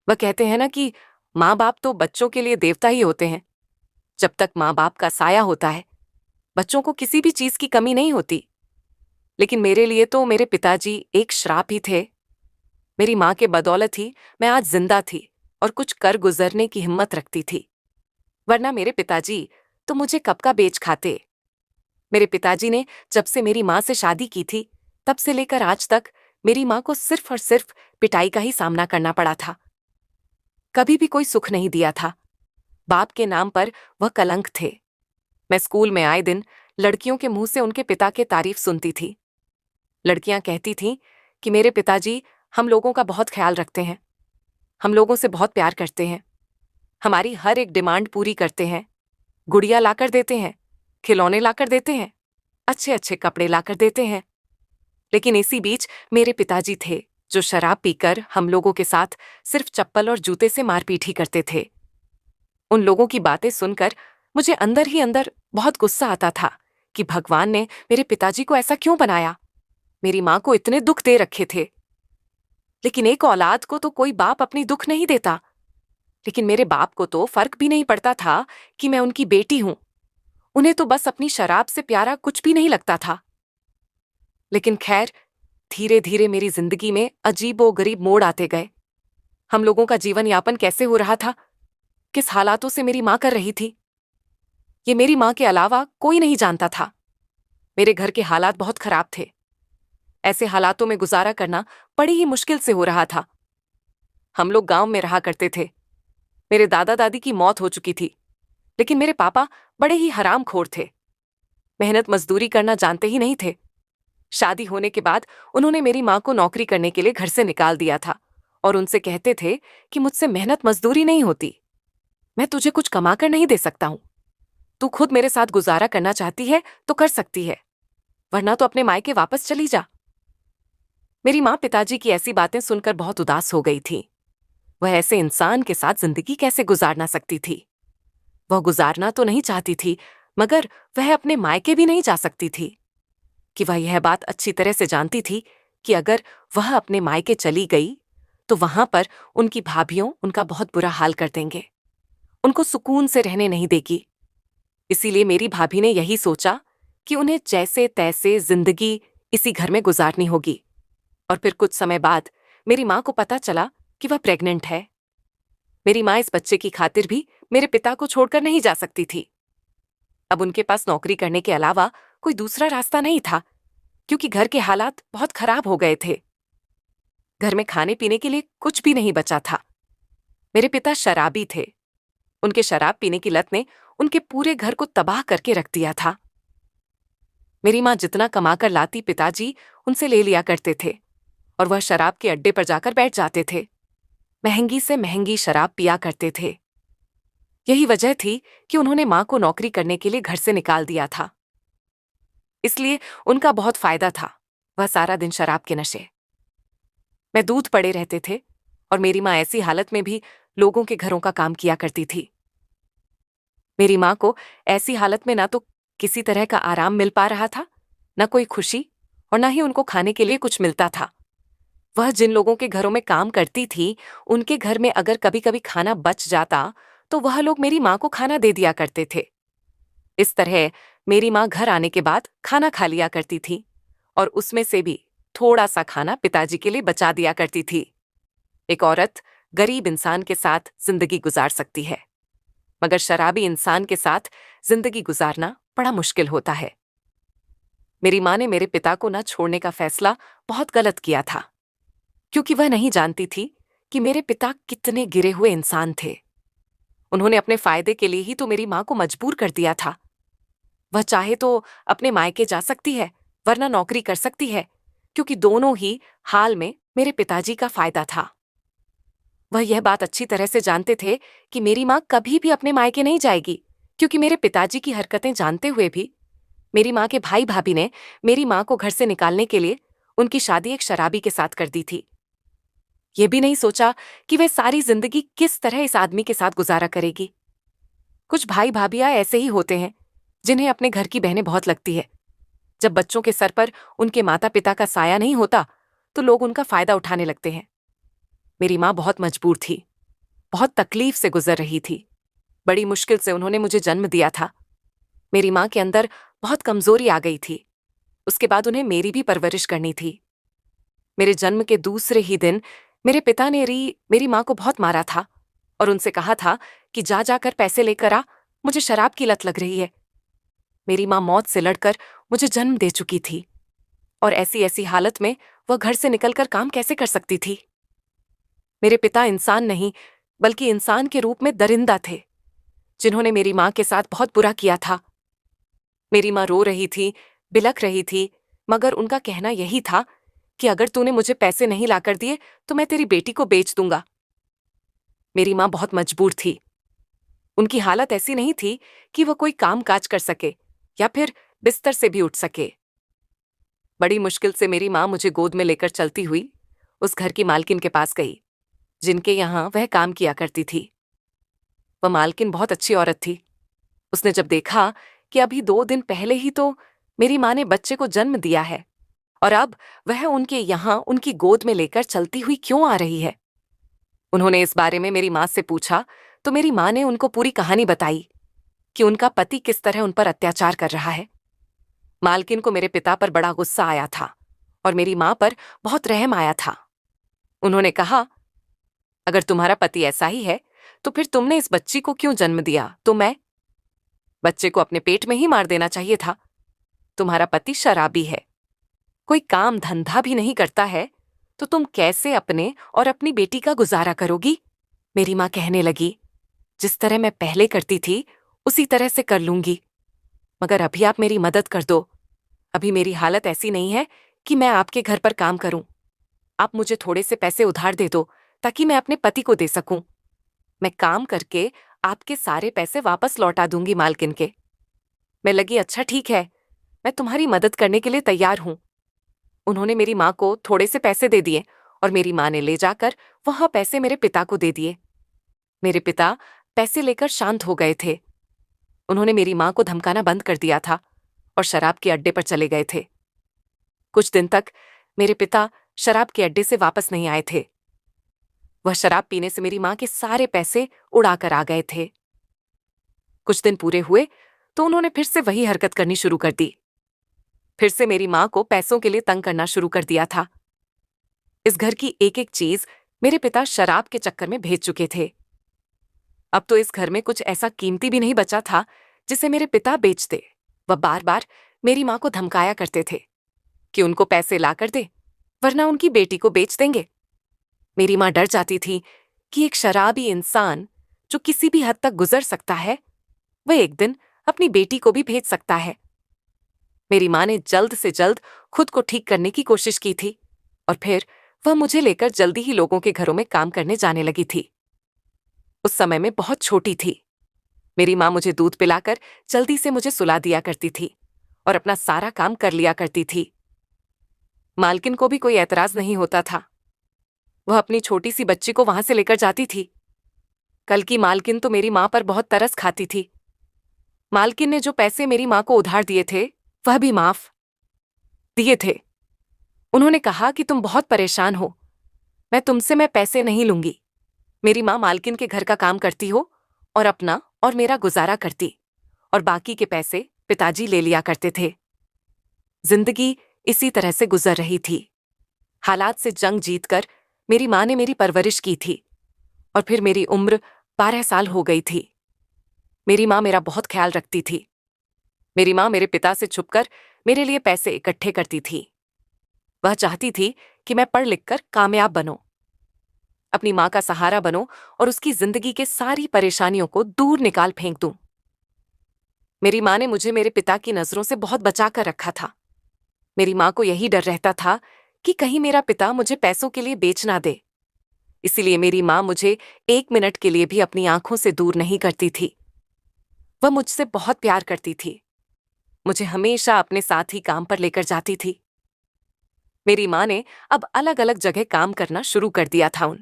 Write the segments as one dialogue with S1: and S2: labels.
S1: वह कहते हैं ना कि माँ बाप तो बच्चों के लिए देवता ही होते हैं। जब तक माँ बाप का साया होता है, बच्चों को किसी भी चीज की कमी नहीं होती। लेकिन मेरे लिए तो मेरे पिताजी एक श्राप ही थे। मेरी माँ के बदौलत ही मैं आज जिंदा थी और कुछ कर गुजरने की हिम्मत रखती थी, वरना मेरे पिताजी तो मुझे कब का बेच खाते। मेरे पिताजी ने जब से मेरी माँ से शादी की थी, तब से लेकर आज तक मेरी माँ को सिर्फ और सिर्फ पिटाई का ही सामना करना पड़ा था। कभी भी कोई सुख नहीं दिया था। बाप के नाम पर वह कलंक थे। मैं स्कूल में आए दिन लड़कियों के मुंह से उनके पिता के तारीफ सुनती थी। लड़कियां कहती थीं कि मेरे पिताजी हम लोगों का बहुत ख्याल रखते हैं, हम लोगों से बहुत प्यार करते हैं, हमारी हर एक डिमांड पूरी करते हैं, गुड़िया लाकर देते हैं, खिलौने लाकर देते हैं, अच्छे अच्छे कपड़े लाकर देते हैं। लेकिन इसी बीच मेरे पिताजी थे जो शराब पीकर हम लोगों के साथ सिर्फ चप्पल और जूते से मारपीट ही करते थे। उन लोगों की बातें सुनकर मुझे अंदर ही अंदर बहुत गुस्सा आता था कि भगवान ने मेरे पिताजी को ऐसा क्यों बनाया, मेरी माँ को इतने दुख दे रखे थे। लेकिन एक औलाद को तो कोई बाप अपनी दुख नहीं देता। लेकिन मेरे बाप को तो फर्क भी नहीं पड़ता था कि मैं उनकी बेटी हूं। उन्हें तो बस अपनी शराब से प्यारा कुछ भी नहीं लगता था। लेकिन खैर, धीरे धीरे मेरी जिंदगी में अजीबो गरीब मोड़ आते गए। हम लोगों का जीवन यापन कैसे हो रहा था, किस हालातों से मेरी माँ कर रही थी, ये मेरी माँ के अलावा कोई नहीं जानता था। मेरे घर के हालात बहुत खराब थे। ऐसे हालातों में गुजारा करना बड़ी ही मुश्किल से हो रहा था। हम लोग गांव में रहा करते थे। मेरे दादा दादी की मौत हो चुकी थी, लेकिन मेरे पापा बड़े ही हरामखोर थे। मेहनत मजदूरी करना जानते ही नहीं थे। शादी होने के बाद उन्होंने मेरी माँ को नौकरी करने के लिए घर से निकाल दिया था और उनसे कहते थे कि मुझसे मेहनत मजदूरी नहीं होती, मैं तुझे कुछ कमा कर नहीं दे सकता हूं। तू खुद मेरे साथ गुजारा करना चाहती है तो कर सकती है, वरना तो अपने मायके वापस चली जा। मेरी माँ पिताजी की ऐसी बातें सुनकर बहुत उदास हो गई थी। वह ऐसे इंसान के साथ जिंदगी कैसे गुजार ना सकती थी। वह गुजारना तो नहीं चाहती थी, मगर वह अपने मायके भी नहीं जा सकती थी। कि वह यह बात अच्छी तरह से जानती थी कि अगर वह अपने मायके चली गई तो वहां पर उनकी भाभीयों उनका बहुत बुरा हाल कर देंगे, उनको सुकून से रहने नहीं देगी। इसीलिए मेरी भाभी ने यही सोचा कि उन्हें जैसे तैसे जिंदगी इसी घर में गुजारनी होगी। और फिर कुछ समय बाद मेरी माँ को पता चला कि वह प्रेग्नेंट है। मेरी माँ इस बच्चे की खातिर भी मेरे पिता को छोड़कर नहीं जा सकती थी। अब उनके पास नौकरी करने के अलावा कोई दूसरा रास्ता नहीं था, क्योंकि घर के हालात बहुत खराब हो गए थे। घर में खाने पीने के लिए कुछ भी नहीं बचा था। मेरे पिता शराबी थे। उनके शराब पीने की लत ने उनके पूरे घर को तबाह करके रख दिया था। मेरी माँ जितना कमाकर लाती पिताजी उनसे ले लिया करते थे और वह शराब के अड्डे पर जाकर बैठ जाते थे। महंगी से महंगी शराब पिया करते थे। यही वजह थी कि उन्होंने माँ को नौकरी करने के लिए घर से निकाल दिया था। इसलिए उनका बहुत फायदा था। वह सारा दिन शराब के नशे में दूध पड़े रहते थे और मेरी माँ ऐसी हालत में भी लोगों के घरों का काम किया करती थी। मेरी माँ को ऐसी हालत में ना तो किसी तरह का आराम मिल पा रहा था, न कोई खुशी, और न ही उनको खाने के लिए कुछ मिलता था। वह जिन लोगों के घरों में काम करती थी, उनके घर में अगर कभी कभी खाना बच जाता तो वह लोग मेरी माँ को खाना दे दिया करते थे। इस तरह मेरी माँ घर आने के बाद खाना खा लिया करती थी और उसमें से भी थोड़ा सा खाना पिताजी के लिए बचा दिया करती थी। एक औरत गरीब इंसान के साथ जिंदगी गुजार सकती है, मगर शराबी इंसान के साथ जिंदगी गुजारना बड़ा मुश्किल होता है। मेरी माँ ने मेरे पिता को न छोड़ने का फैसला बहुत गलत किया था, क्योंकि वह नहीं जानती थी कि मेरे पिता कितने गिरे हुए इंसान थे। उन्होंने अपने फायदे के लिए ही तो मेरी माँ को मजबूर कर दिया था। वह चाहे तो अपने मायके जा सकती है, वरना नौकरी कर सकती है, क्योंकि दोनों ही हाल में मेरे पिताजी का फायदा था। वह यह बात अच्छी तरह से जानते थे कि मेरी माँ कभी भी अपने मायके नहीं जाएगी, क्योंकि मेरे पिताजी की हरकतें जानते हुए भी मेरी माँ के भाई भाभी ने मेरी माँ को घर से निकालने के लिए उनकी शादी एक शराबी के साथ कर दी थी। ये भी नहीं सोचा कि वे सारी जिंदगी किस तरह इस आदमी के साथ गुजारा करेगी। कुछ भाई भाभियां ऐसे ही होते हैं जिन्हें अपने घर की बहनें बहुत लगती है। जब बच्चों के सर पर उनके माता पिता का साया नहीं होता तो लोग उनका फायदा उठाने लगते हैं। मेरी माँ बहुत मजबूर थी। बहुत तकलीफ से गुजर रही थी। बड़ी मुश्किल से उन्होंने मुझे जन्म दिया था। मेरी माँ के अंदर बहुत कमजोरी आ गई थी। उसके बाद उन्हें मेरी भी परवरिश करनी थी। मेरे जन्म के दूसरे ही दिन मेरे पिता ने मेरी माँ को बहुत मारा था और उनसे कहा था कि जा जाकर पैसे लेकर आ, मुझे शराब की लत लग रही है। मेरी माँ मौत से लड़कर मुझे जन्म दे चुकी थी और ऐसी ऐसी हालत में वह घर से निकलकर काम कैसे कर सकती थी। मेरे पिता इंसान नहीं बल्कि इंसान के रूप में दरिंदा थे, जिन्होंने मेरी माँ के साथ बहुत बुरा किया था। मेरी माँ रो रही थी, बिलख रही थी, मगर उनका कहना यही था कि अगर तूने मुझे पैसे नहीं लाकर दिए तो मैं तेरी बेटी को बेच दूंगा। मेरी माँ बहुत मजबूर थी। उनकी हालत ऐसी नहीं थी कि वह कोई काम काज कर सके या फिर बिस्तर से भी उठ सके। बड़ी मुश्किल से मेरी माँ मुझे गोद में लेकर चलती हुई उस घर की मालकिन के पास गई, जिनके यहाँ वह काम किया करती थी। वह मालकिन बहुत अच्छी औरत थी। उसने जब देखा कि अभी 2 दिन पहले ही तो मेरी माँ ने बच्चे को जन्म दिया है और अब वह उनके यहाँ उनकी गोद में लेकर चलती हुई क्यों आ रही है, उन्होंने इस बारे में मेरी माँ से पूछा तो मेरी माँ ने उनको पूरी कहानी बताई कि उनका पति किस तरह उन पर अत्याचार कर रहा है। मालकिन को मेरे पिता पर बड़ा गुस्सा आया था और मेरी माँ पर बहुत रहम आया था। उन्होंने कहा, अगर तुम्हारा पति ऐसा ही है तो फिर तुमने इस बच्ची को क्यों जन्म दिया? तो मैं बच्चे को अपने पेट में ही मार देना चाहिए था। तुम्हारा पति शराबी है, कोई काम धंधा भी नहीं करता है, तो तुम कैसे अपने और अपनी बेटी का गुजारा करोगी? मेरी माँ कहने लगी, जिस तरह मैं पहले करती थी उसी तरह से कर लूंगी, मगर अभी आप मेरी मदद कर दो। अभी मेरी हालत ऐसी नहीं है कि मैं आपके घर पर काम करूं। आप मुझे थोड़े से पैसे उधार दे दो ताकि मैं अपने पति को दे सकूं। मैं काम करके आपके सारे पैसे वापस लौटा दूंगी मालकिन के। मैं लगी, अच्छा ठीक है, मैं तुम्हारी मदद करने के लिए तैयार हूं। उन्होंने मेरी माँ को थोड़े से पैसे दे दिए और मेरी माँ ने ले जाकर वह पैसे मेरे पिता को दे दिए। मेरे पिता पैसे लेकर शांत हो गए थे। उन्होंने मेरी माँ को धमकाना बंद कर दिया था और शराब के अड्डे पर चले गए थे। कुछ दिन तक मेरे पिता शराब के अड्डे से वापस नहीं आए थे। वह शराब पीने से मेरी माँ के सारे पैसे उड़ाकर आ गए थे। कुछ दिन पूरे हुए तो उन्होंने फिर से वही हरकत करनी शुरू कर दी। फिर से मेरी माँ को पैसों के लिए तंग करना शुरू कर दिया था। इस घर की एक एक चीज मेरे पिता शराब के चक्कर में भेज चुके थे। अब तो इस घर में कुछ ऐसा कीमती भी नहीं बचा था जिसे मेरे पिता बेचते। वह बार बार मेरी माँ को धमकाया करते थे कि उनको पैसे लाकर दे, वरना उनकी बेटी को बेच देंगे। मेरी माँ डर जाती थी कि एक शराबी इंसान जो किसी भी हद तक गुजर सकता है, वह एक दिन अपनी बेटी को भी भेज सकता है। मेरी माँ ने जल्द से जल्द खुद को ठीक करने की कोशिश की थी और फिर वह मुझे लेकर जल्दी ही लोगों के घरों में काम करने जाने लगी थी। उस समय में बहुत छोटी थी। मेरी माँ मुझे दूध पिलाकर जल्दी से मुझे सुला दिया करती थी और अपना सारा काम कर लिया करती थी। मालकिन को भी कोई ऐतराज नहीं होता था। वह अपनी छोटी सी बच्ची को वहां से लेकर जाती थी। कल की मालकिन तो मेरी माँ पर बहुत तरस खाती थी। मालकिन ने जो पैसे मेरी माँ को उधार दिए थे वह भी माफ दिए थे। उन्होंने कहा कि तुम बहुत परेशान हो, मैं पैसे नहीं लूंगी। मेरी माँ मालकिन के घर का काम करती हो और अपना और मेरा गुजारा करती और बाकी के पैसे पिताजी ले लिया करते थे। जिंदगी इसी तरह से गुजर रही थी। हालात से जंग जीतकर मेरी माँ ने मेरी परवरिश की थी और फिर मेरी उम्र 12 साल हो गई थी। मेरी माँ मेरा बहुत ख्याल रखती थी। मेरी माँ मेरे पिता से छुपकर मेरे लिए पैसे इकट्ठे करती थी। वह चाहती थी कि मैं पढ़ लिखकर कामयाब बनूं, अपनी माँ का सहारा बनूं और उसकी जिंदगी के सारी परेशानियों को दूर निकाल फेंक दूं। मेरी माँ ने मुझे मेरे पिता की नजरों से बहुत बचा कर रखा था। मेरी माँ को यही डर रहता था कि कहीं मेरा पिता मुझे पैसों के लिए बेच ना दे। इसीलिए मेरी माँ मुझे 1 मिनट के लिए भी अपनी आंखों से दूर नहीं करती थी। वह मुझसे बहुत प्यार करती थी। मुझे हमेशा अपने साथ ही काम पर लेकर जाती थी। मेरी माँ ने अब अलग अलग जगह काम करना शुरू कर दिया था।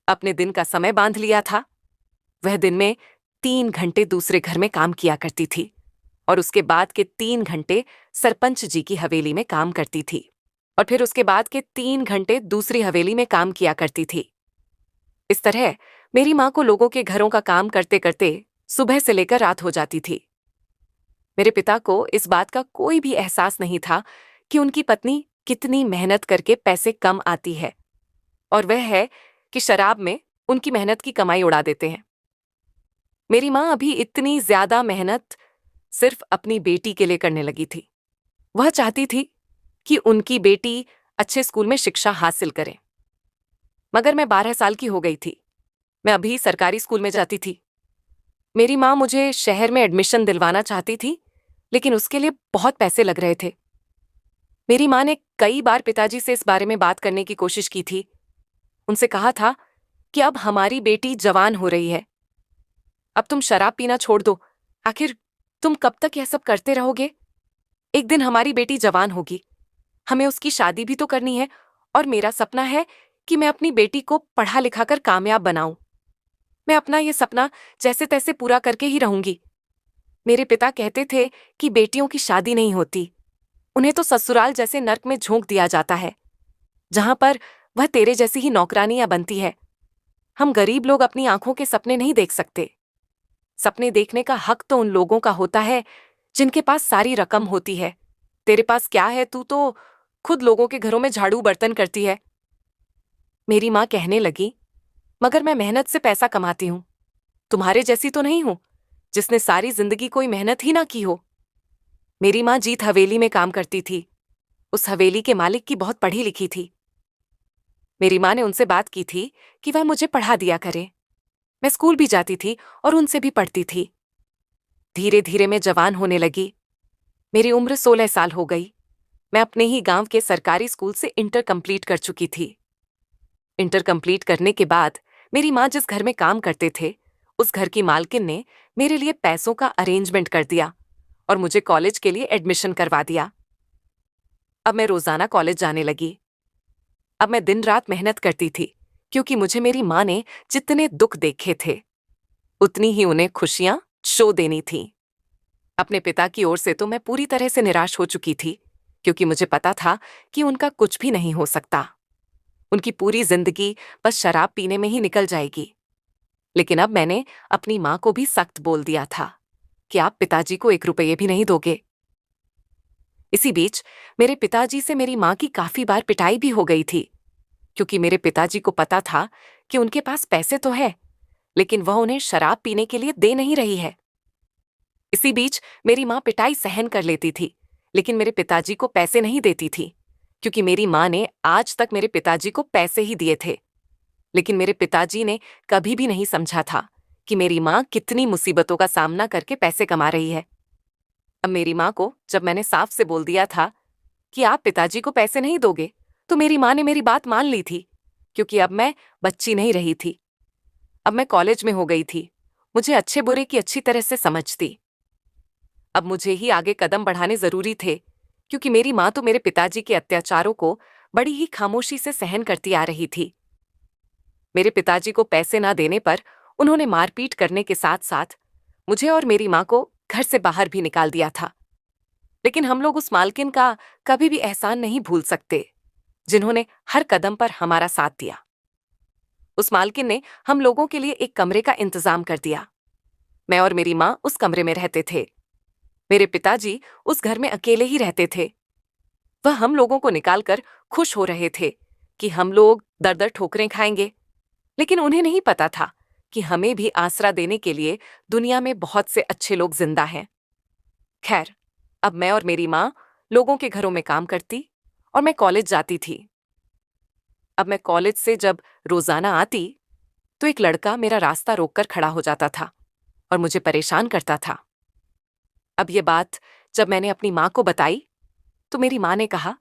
S1: अपने दिन का समय बांध लिया था। वह दिन में 3 घंटे दूसरे घर में काम किया करती थी और उसके बाद के 3 घंटे सरपंच जी की हवेली में काम करती थी और फिर उसके बाद के 3 घंटे दूसरी हवेली में काम किया करती थी। इस तरह मेरी माँ को लोगों के घरों का काम करते करते सुबह से लेकर रात हो जाती थी। मेरे पिता को इस बात का कोई भी एहसास नहीं था कि उनकी पत्नी कितनी मेहनत करके पैसे कम आती है, और वह है कि शराब में उनकी मेहनत की कमाई उड़ा देते हैं। मेरी माँ अभी इतनी ज्यादा मेहनत सिर्फ अपनी बेटी के लिए करने लगी थी। वह चाहती थी कि उनकी बेटी अच्छे स्कूल में शिक्षा हासिल करे। मगर मैं 12 साल की हो गई थी। मैं अभी सरकारी स्कूल में जाती थी। मेरी माँ मुझे शहर में एडमिशन दिलवाना चाहती थी, लेकिन उसके लिए बहुत पैसे लग रहे थे। मेरी माँ ने कई बार पिताजी से इस बारे में बात करने की कोशिश की थी। उनसे कहा था कि अब हमारी बेटी जवान हो रही है, अब तुम शराब पीना छोड़ दो। आखिर तुम कब तक यह सब करते रहोगे? एक दिन हमारी बेटी जवान होगी, हमें उसकी शादी भी तो करनी है, और मेरा सपना है कि मैं अपनी बेटी को पढ़ा लिखा कर कामयाब बनाऊं। मैं अपना यह सपना जैसे तैसे पूरा करके ही रहूंगी। मेरे पिता कहते थे कि बेटियों की शादी नहीं होती, उन्हें तो ससुराल जैसे नर्क में झोंक दिया जाता है, जहां पर वह तेरे जैसी ही नौकरानियां बनती है। हम गरीब लोग अपनी आंखों के सपने नहीं देख सकते। सपने देखने का हक तो उन लोगों का होता है जिनके पास सारी रकम होती है। तेरे पास क्या है? तू तो खुद लोगों के घरों में झाड़ू बर्तन करती है। मेरी माँ कहने लगी, मगर मैं मेहनत से पैसा कमाती हूं, तुम्हारे जैसी तो नहीं हूं जिसने सारी जिंदगी कोई मेहनत ही ना की हो। मेरी माँ जीत हवेली में काम करती थी। उस हवेली के मालिक की बहुत पढ़ी लिखी थी। मेरी माँ ने उनसे बात की थी कि वह मुझे पढ़ा दिया करे। मैं स्कूल भी जाती थी और उनसे भी पढ़ती थी। धीरे धीरे मैं जवान होने लगी। मेरी उम्र 16 साल हो गई। मैं अपने ही गांव के सरकारी स्कूल से इंटर कंप्लीट कर चुकी थी। इंटर कंप्लीट करने के बाद मेरी माँ जिस घर में काम करते थे, उस घर की मालकिन ने मेरे लिए पैसों का अरेंजमेंट कर दिया और मुझे कॉलेज के लिए एडमिशन करवा दिया। अब मैं रोजाना कॉलेज जाने लगी। अब मैं दिन रात मेहनत करती थी, क्योंकि मुझे मेरी माँ ने जितने दुख देखे थे उतनी ही उन्हें खुशियां शो देनी थी। अपने पिता की ओर से तो मैं पूरी तरह से निराश हो चुकी थी, क्योंकि मुझे पता था कि उनका कुछ भी नहीं हो सकता। उनकी पूरी जिंदगी बस शराब पीने में ही निकल जाएगी। लेकिन अब मैंने अपनी माँ को भी सख्त बोल दिया था कि आप पिताजी को 1 रुपये भी नहीं दोगे। इसी बीच मेरे पिताजी से मेरी माँ की काफी बार पिटाई भी हो गई थी, क्योंकि मेरे पिताजी को पता था कि उनके पास पैसे तो है, लेकिन वह उन्हें शराब पीने के लिए दे नहीं रही है। इसी बीच मेरी माँ पिटाई सहन कर लेती थी, लेकिन मेरे पिताजी को पैसे नहीं देती थी, क्योंकि मेरी माँ ने आज तक मेरे पिताजी को पैसे ही दिए थे। लेकिन मेरे पिताजी ने कभी भी नहीं समझा था कि मेरी माँ कितनी मुसीबतों का सामना करके पैसे कमा रही है। अब मेरी माँ को जब मैंने साफ से बोल दिया था कि आप पिताजी को पैसे नहीं दोगे, तो मेरी माँ ने मेरी बात मान ली थी, क्योंकि अब मैं बच्ची नहीं रही थी। अब मैं कॉलेज में हो गई थी। मुझे अच्छे बुरे की अच्छी तरह से समझ थी। अब मुझे ही आगे कदम बढ़ाने जरूरी थे, क्योंकि मेरी माँ तो मेरे पिताजी के अत्याचारों को बड़ी ही खामोशी से सहन करती आ रही थी। मेरे पिताजी को पैसे ना देने पर उन्होंने मारपीट करने के साथ साथ मुझे और मेरी माँ को घर से बाहर भी निकाल दिया था। लेकिन हम लोग उस मालकिन का कभी भी एहसान नहीं भूल सकते, जिन्होंने हर कदम पर हमारा साथ दिया। उस मालकिन ने हम लोगों के लिए एक कमरे का इंतजाम कर दिया। मैं और मेरी माँ उस कमरे में रहते थे। मेरे पिताजी उस घर में अकेले ही रहते थे। वह हम लोगों को निकालकर खुश हो रहे थे कि हम लोग दर दर ठोकरें खाएंगे, लेकिन उन्हें नहीं पता था कि हमें भी आसरा देने के लिए दुनिया में बहुत से अच्छे लोग जिंदा हैं। खैर, अब मैं और मेरी माँ लोगों के घरों में काम करती और मैं कॉलेज जाती थी। अब मैं कॉलेज से जब रोजाना आती तो एक लड़का मेरा रास्ता रोककर खड़ा हो जाता था और मुझे परेशान करता था। अब ये बात जब मैंने अपनी माँ को बताई तो मेरी माँ ने कहा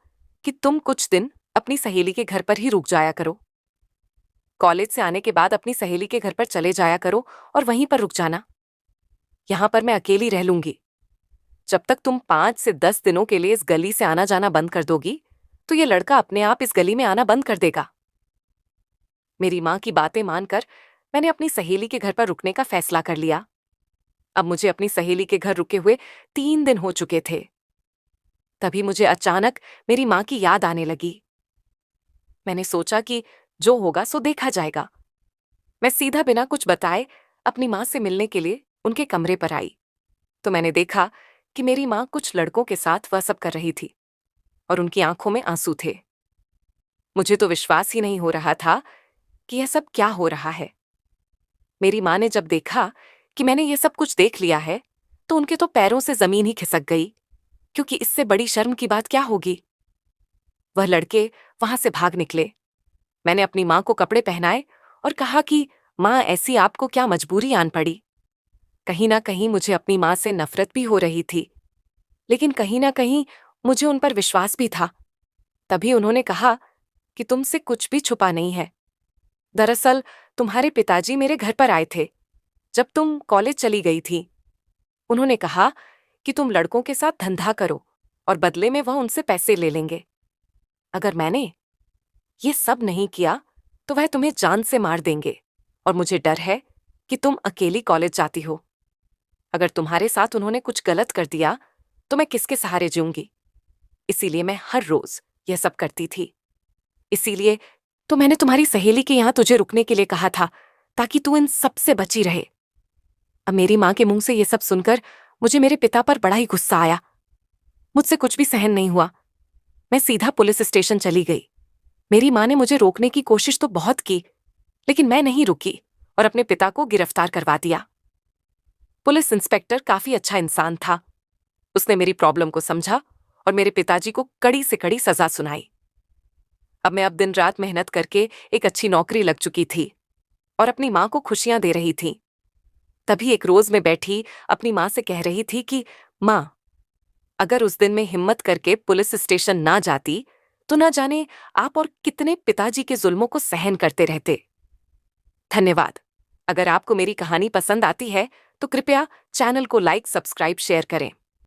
S1: कि तुम कुछ दिन अपनी सहेली के घर पर ही रुक जाया करो। कॉलेज से आने के बाद अपनी सहेली के घर पर चले जाया करो और वहीं पर रुक जाना। यहां पर मैं अकेली रह लूंगी। जब तक तुम 5 से 10 दिनों के लिए इस गली से आना जाना बंद कर दोगी, तो ये लड़का अपने आप इस गली में आना बंद कर देगा। मेरी माँ की बातें मानकर मैंने अपनी सहेली के घर पर रुकने का फैसला कर लिया। अब मुझे अपनी सहेली के घर रुके हुए 3 दिन हो चुके थे। तभी मुझे अचानक मेरी माँ की याद आने लगी। मैंने सोचा कि जो होगा सो देखा जाएगा। मैं सीधा बिना कुछ बताए अपनी माँ से मिलने के लिए उनके कमरे पर आई तो मैंने देखा कि मेरी माँ कुछ लड़कों के साथ वह सब कर रही थी और उनकी आंखों में आंसू थे। मुझे तो विश्वास ही नहीं हो रहा था कि यह सब क्या हो रहा है। मेरी माँ ने जब देखा कि मैंने ये सब कुछ देख लिया है तो उनके तो पैरों से जमीन ही खिसक गई, क्योंकि इससे बड़ी शर्म की बात क्या होगी। वह लड़के वहां से भाग निकले। मैंने अपनी माँ को कपड़े पहनाए और कहा कि माँ, ऐसी आपको क्या मजबूरी आन पड़ी। कहीं ना कहीं मुझे अपनी माँ से नफरत भी हो रही थी, लेकिन कहीं ना कहीं मुझे उन पर विश्वास भी था। तभी उन्होंने कहा कि तुमसे कुछ भी छुपा नहीं है। दरअसल तुम्हारे पिताजी मेरे घर पर आए थे जब तुम कॉलेज चली गई थी। उन्होंने कहा कि तुम लड़कों के साथ धंधा करो और बदले में वह उनसे पैसे ले लेंगे। अगर मैंने ये सब नहीं किया तो वह तुम्हें जान से मार देंगे, और मुझे डर है कि तुम अकेली कॉलेज जाती हो। अगर तुम्हारे साथ उन्होंने कुछ गलत कर दिया तो मैं किसके सहारे जीऊंगी। इसीलिए मैं हर रोज यह सब करती थी। इसीलिए तो मैंने तुम्हारी सहेली के यहां तुझे रुकने के लिए कहा था, ताकि तू इन सब से बची रहे। अब मेरी माँ के मुंह से यह सब सुनकर मुझे मेरे पिता पर बड़ा ही गुस्सा आया। मुझसे कुछ भी सहन नहीं हुआ। मैं सीधा पुलिस स्टेशन चली गई। मेरी माँ ने मुझे रोकने की कोशिश तो बहुत की, लेकिन मैं नहीं रुकी और अपने पिता को गिरफ्तार करवा दिया। पुलिस इंस्पेक्टर काफी अच्छा इंसान था। उसने मेरी प्रॉब्लम को समझा और मेरे पिताजी को कड़ी से कड़ी सजा सुनाई। अब दिन रात मेहनत करके एक अच्छी नौकरी लग चुकी थी और अपनी माँ को खुशियां दे रही थी। तभी एक रोज मैं बैठी अपनी माँ से कह रही थी कि माँ, अगर उस दिन मैं हिम्मत करके पुलिस स्टेशन ना जाती तो ना जाने आप और कितने पिताजी के जुल्मों को सहन करते रहते। धन्यवाद। अगर आपको मेरी कहानी पसंद आती है तो कृपया चैनल को लाइक, सब्सक्राइब, शेयर करें।